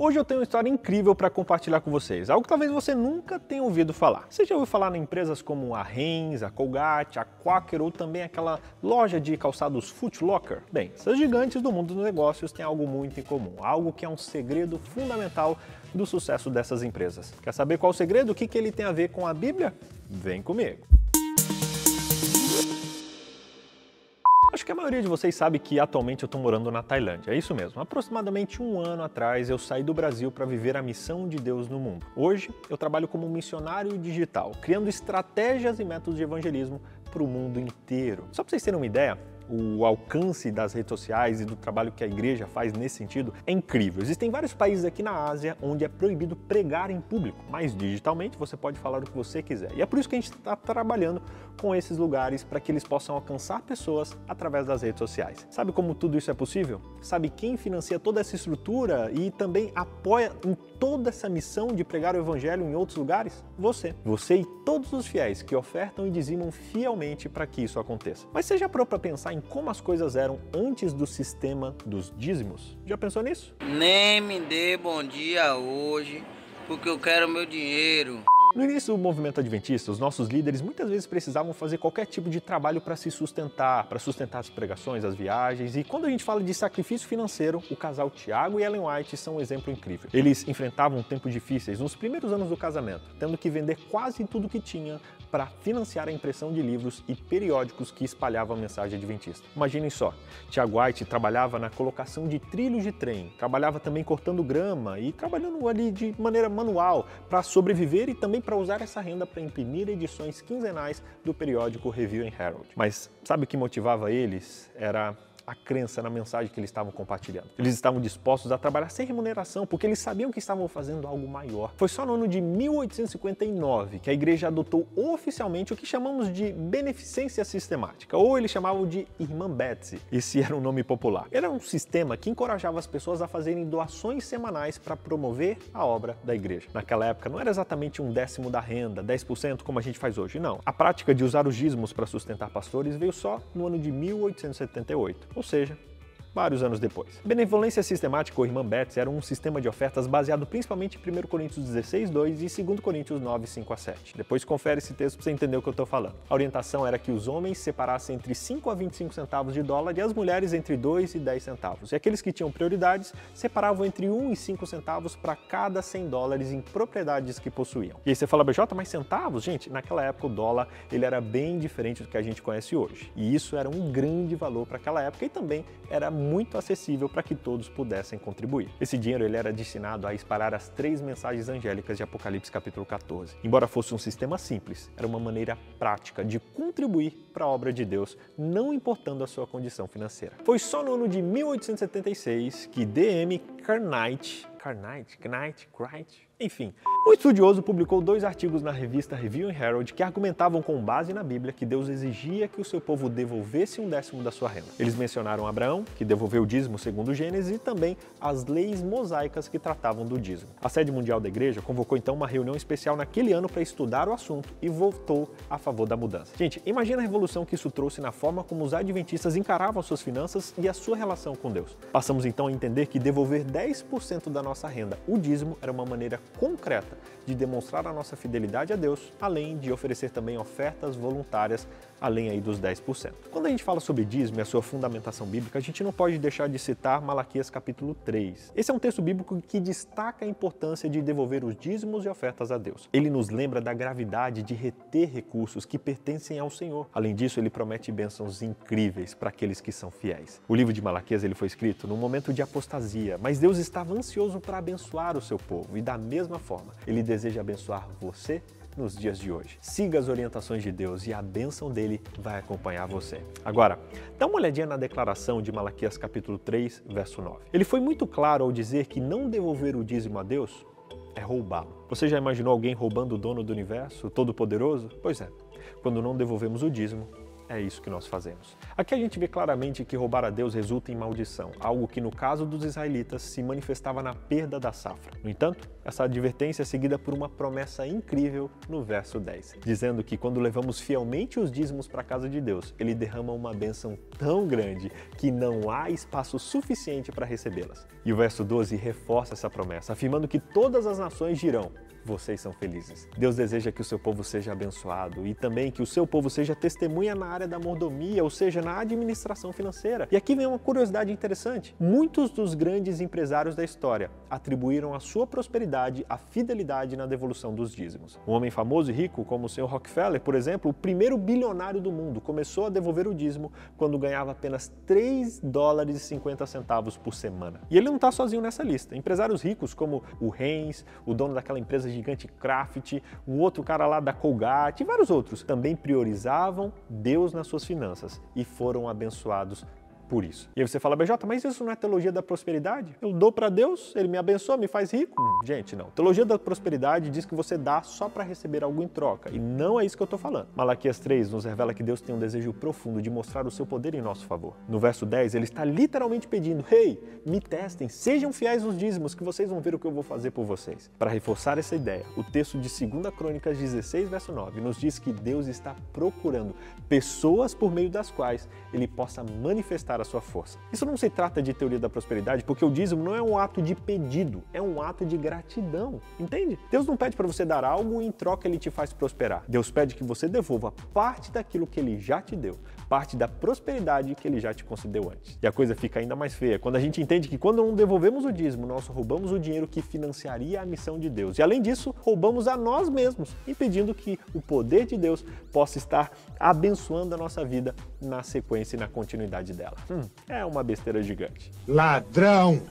Hoje eu tenho uma história incrível para compartilhar com vocês, algo que talvez você nunca tenha ouvido falar. Você já ouviu falar em empresas como a Heinz, a Colgate, a Quaker ou também aquela loja de calçados Foot Locker? Bem, essas gigantes do mundo dos negócios têm algo muito em comum, algo que é um segredo fundamental do sucesso dessas empresas. Quer saber qual o segredo? O que ele tem a ver com a Bíblia? Vem comigo! Acho que a maioria de vocês sabe que atualmente eu estou morando na Tailândia, é isso mesmo. Aproximadamente um ano atrás eu saí do Brasil para viver a missão de Deus no mundo. Hoje eu trabalho como missionário digital, criando estratégias e métodos de evangelismo para o mundo inteiro. Só para vocês terem uma ideia, o alcance das redes sociais e do trabalho que a igreja faz nesse sentido é incrível. Existem vários países aqui na Ásia onde é proibido pregar em público, mas digitalmente você pode falar o que você quiser. E é por isso que a gente está trabalhando com esses lugares para que eles possam alcançar pessoas através das redes sociais. Sabe como tudo isso é possível? Sabe quem financia toda essa estrutura e também apoia em toda essa missão de pregar o evangelho em outros lugares? Você. Você e todos os fiéis que ofertam e dizimam fielmente para que isso aconteça. Mas você já parou para pensar em como as coisas eram antes do sistema dos dízimos? Já pensou nisso? Nem me dê bom dia hoje, porque eu quero meu dinheiro. No início do movimento adventista, os nossos líderes muitas vezes precisavam fazer qualquer tipo de trabalho para se sustentar, para sustentar as pregações, as viagens. E quando a gente fala de sacrifício financeiro, o casal Tiago e Ellen White são um exemplo incrível. Eles enfrentavam tempos difíceis nos primeiros anos do casamento, tendo que vender quase tudo que tinha para financiar a impressão de livros e periódicos que espalhavam a mensagem adventista. Imaginem só, Tiago White trabalhava na colocação de trilhos de trem, trabalhava também cortando grama e trabalhando ali de maneira manual para sobreviver e também para usar essa renda para imprimir edições quinzenais do periódico Review and Herald. Mas sabe o que motivava eles? Era a crença na mensagem que eles estavam compartilhando. Eles estavam dispostos a trabalhar sem remuneração, porque eles sabiam que estavam fazendo algo maior. Foi só no ano de 1859 que a igreja adotou oficialmente o que chamamos de beneficência sistemática, ou eles chamavam de Irmã Betsy. Esse era um nome popular. Era um sistema que encorajava as pessoas a fazerem doações semanais para promover a obra da igreja. Naquela época não era exatamente um décimo da renda, 10% como a gente faz hoje, não. A prática de usar os dízimos para sustentar pastores veio só no ano de 1878. Ou seja, vários anos depois. Benevolência sistemática ou Irmã Betsy era um sistema de ofertas baseado principalmente em 1 Coríntios 16:2 e 2 Coríntios 9:5-7. Depois confere esse texto para você entender o que eu estou falando. A orientação era que os homens separassem entre 5 a 25 centavos de dólar e as mulheres entre 2 e 10 centavos. E aqueles que tinham prioridades separavam entre 1 e 5 centavos para cada 100 dólares em propriedades que possuíam. E aí você fala, BJ, mas centavos? Gente, naquela época o dólar ele era bem diferente do que a gente conhece hoje. E isso era um grande valor para aquela época e também era muito acessível para que todos pudessem contribuir. Esse dinheiro ele era destinado a espalhar as 3 mensagens angélicas de Apocalipse capítulo 14. Embora fosse um sistema simples, era uma maneira prática de contribuir para a obra de Deus, não importando a sua condição financeira. Foi só no ano de 1876 que D.M. Cartwright, enfim, um estudioso publicou 2 artigos na revista Review and Herald que argumentavam com base na Bíblia que Deus exigia que o seu povo devolvesse 1/10 da sua renda. Eles mencionaram Abraão, que devolveu o dízimo segundo Gênesis, e também as leis mosaicas que tratavam do dízimo. A sede mundial da igreja convocou então uma reunião especial naquele ano para estudar o assunto e votou a favor da mudança. Gente, imagina a revolução que isso trouxe na forma como os adventistas encaravam suas finanças e a sua relação com Deus. Passamos então a entender que devolver 10% da nossa renda, o dízimo, era uma maneira concreta de demonstrar a nossa fidelidade a Deus, além de oferecer também ofertas voluntárias, além aí dos 10%. Quando a gente fala sobre dízimo e a sua fundamentação bíblica, a gente não pode deixar de citar Malaquias capítulo 3. Esse é um texto bíblico que destaca a importância de devolver os dízimos e ofertas a Deus. Ele nos lembra da gravidade de reter recursos que pertencem ao Senhor. Além disso, ele promete bênçãos incríveis para aqueles que são fiéis. O livro de Malaquias ele foi escrito num momento de apostasia, mas Deus estava ansioso para abençoar o seu povo e da mesma forma, ele deseja abençoar você nos dias de hoje. Siga as orientações de Deus e a bênção dele vai acompanhar você. Agora, dá uma olhadinha na declaração de Malaquias capítulo 3, verso 9. Ele foi muito claro ao dizer que não devolver o dízimo a Deus é roubá-lo. Você já imaginou alguém roubando o dono do universo, o Todo-Poderoso? Pois é, quando não devolvemos o dízimo, é isso que nós fazemos. Aqui a gente vê claramente que roubar a Deus resulta em maldição, algo que no caso dos israelitas se manifestava na perda da safra. No entanto, essa advertência é seguida por uma promessa incrível no verso 10, dizendo que quando levamos fielmente os dízimos para a casa de Deus, Ele derrama uma bênção tão grande que não há espaço suficiente para recebê-las. E o verso 12 reforça essa promessa, afirmando que todas as nações dirão: vocês são felizes. Deus deseja que o seu povo seja abençoado e também que o seu povo seja testemunha na área da mordomia, ou seja, na administração financeira. E aqui vem uma curiosidade interessante. Muitos dos grandes empresários da história atribuíram a sua prosperidade à fidelidade na devolução dos dízimos. Um homem famoso e rico, como o Sr. Rockefeller, por exemplo, o primeiro bilionário do mundo, começou a devolver o dízimo quando ganhava apenas $3,50 por semana. E ele não está sozinho nessa lista. Empresários ricos como o Heinz, o dono daquela empresa gigante Kraft, um outro cara lá da Colgate e vários outros, também priorizavam Deus nas suas finanças e foram abençoados por isso. E aí você fala: BJ, mas isso não é teologia da prosperidade? Eu dou para Deus, Ele me abençoa, me faz rico? Gente, não. Teologia da prosperidade diz que você dá só para receber algo em troca, e não é isso que eu estou falando. Malaquias 3 nos revela que Deus tem um desejo profundo de mostrar o seu poder em nosso favor. No verso 10, Ele está literalmente pedindo: hey, me testem, sejam fiéis nos dízimos, que vocês vão ver o que eu vou fazer por vocês. Para reforçar essa ideia, o texto de 2 Crônicas 16, verso 9, nos diz que Deus está procurando pessoas por meio das quais Ele possa manifestar a sua força. Isso não se trata de teoria da prosperidade, porque o dízimo não é um ato de pedido, é um ato de gratidão, entende? Deus não pede para você dar algo e em troca Ele te faz prosperar. Deus pede que você devolva parte daquilo que Ele já te deu, parte da prosperidade que Ele já te concedeu antes. E a coisa fica ainda mais feia quando a gente entende que quando não devolvemos o dízimo, nós roubamos o dinheiro que financiaria a missão de Deus. E além disso, roubamos a nós mesmos, impedindo que o poder de Deus possa estar abençoando a nossa vida na sequência e na continuidade dela. É uma besteira gigante. Ladrão!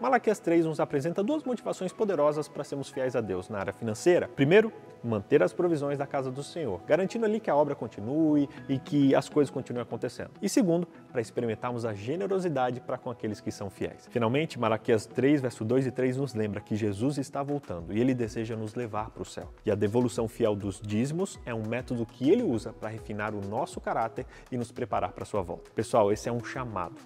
Malaquias 3 nos apresenta duas motivações poderosas para sermos fiéis a Deus na área financeira. Primeiro, manter as provisões da casa do Senhor, garantindo ali que a obra continue e que as coisas continuem acontecendo. E segundo, para experimentarmos a generosidade para com aqueles que são fiéis. Finalmente, Malaquias 3, verso 2 e 3 nos lembra que Jesus está voltando e Ele deseja nos levar para o céu. E a devolução fiel dos dízimos é um método que Ele usa para refinar o nosso caráter e nos preparar para a sua volta. Pessoal, esse é um chamado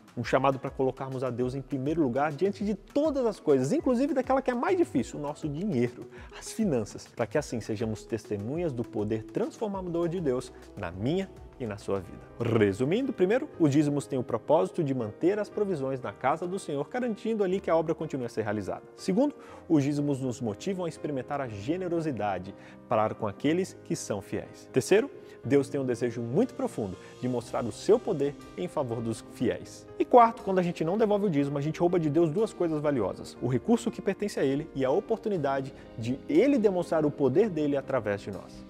para colocarmos a Deus em primeiro lugar diante de todas as coisas, inclusive daquela que é mais difícil, o nosso dinheiro, as finanças, para que assim sejamos testemunhas do poder transformador de Deus na minha e na sua vida. Resumindo, primeiro, os dízimos têm o propósito de manter as provisões na casa do Senhor, garantindo ali que a obra continue a ser realizada. Segundo, os dízimos nos motivam a experimentar a generosidade para com aqueles que são fiéis. Terceiro, Deus tem um desejo muito profundo de mostrar o seu poder em favor dos fiéis. E quarto, quando a gente não devolve o dízimo, a gente rouba de Deus duas coisas valiosas: o recurso que pertence a Ele e a oportunidade de Ele demonstrar o poder dele através de nós.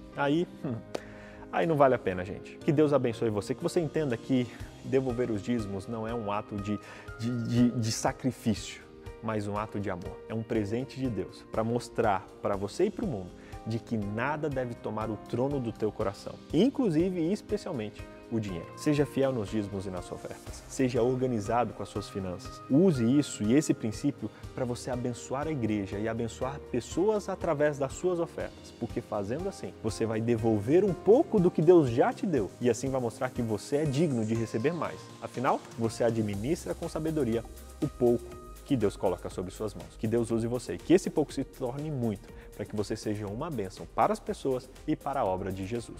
Aí não vale a pena, gente. Que Deus abençoe você, que você entenda que devolver os dízimos não é um ato de sacrifício, mas um ato de amor. É um presente de Deus para mostrar para você e para o mundo de que nada deve tomar o trono do teu coração, inclusive e especialmente o dinheiro. Seja fiel nos dízimos e nas suas ofertas. Seja organizado com as suas finanças. Use isso e esse princípio para você abençoar a igreja e abençoar pessoas através das suas ofertas, porque fazendo assim, você vai devolver um pouco do que Deus já te deu e assim vai mostrar que você é digno de receber mais. Afinal, você administra com sabedoria o pouco que Deus coloca sobre suas mãos. Que Deus use você e que esse pouco se torne muito, para que você seja uma bênção para as pessoas e para a obra de Jesus.